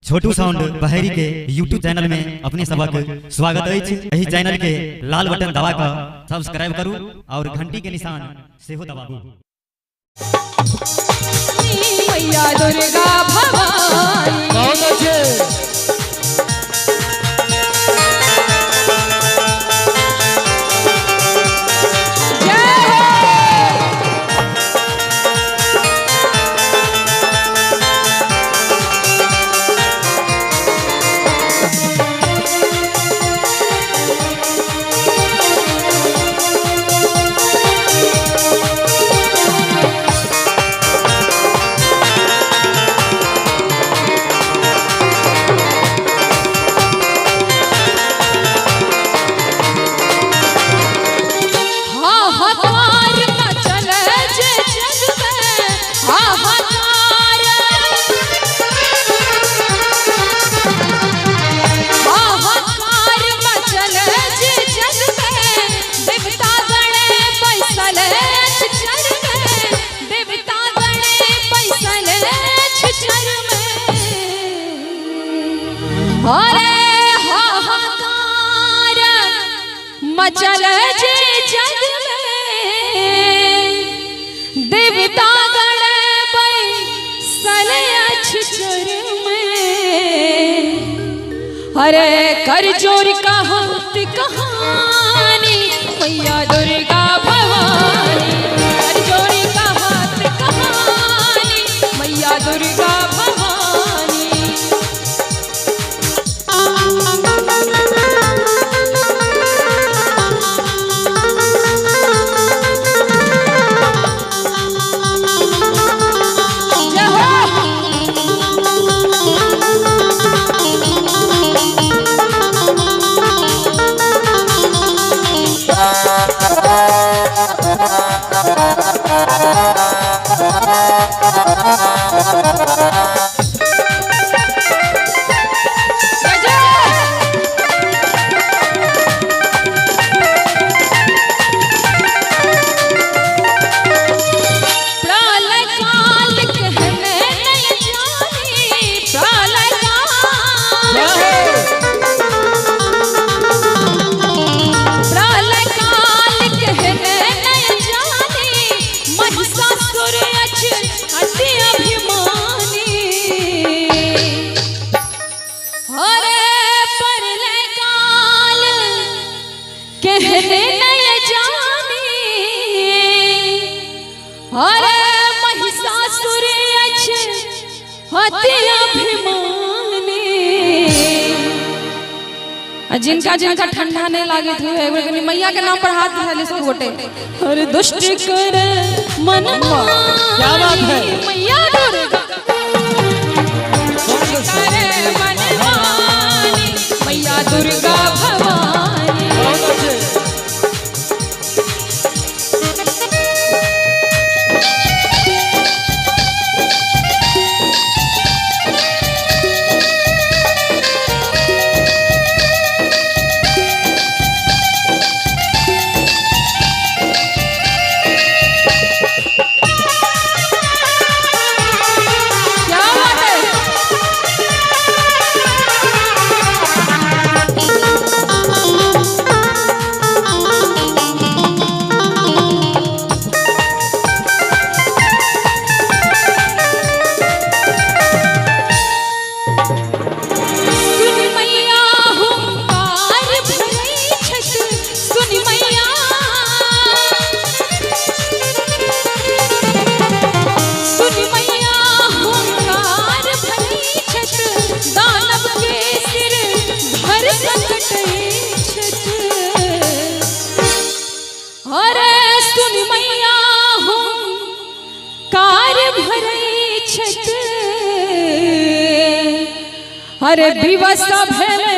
छोटू sound Baheri के YouTube channel में अपने सबक स्वागत है। यही चैनल के लाल बटन दबा कर सब्सक्राइब करू और घंटी के निशान से हो दबाबू। मैया दुर्गा भवानी बहुत अच्छे। मचल जे जग में देवता गण बैसल अछचर में। अरे कर जोर कहत कहानी मैया दुर्गा भवानी, कर जोर कहत कहानी मैया दुर्गा भवानी। जिनका जिनका ठंडा नहीं लागे थे मैया के नाम पर हाथ उठा सब गोटे। अरे दुष्ट कर मन क्या बात है मैया दुर्गा करे मनमानी मैया दुर्गा भवानी। बहुत अच्छे। अरे विवश भेले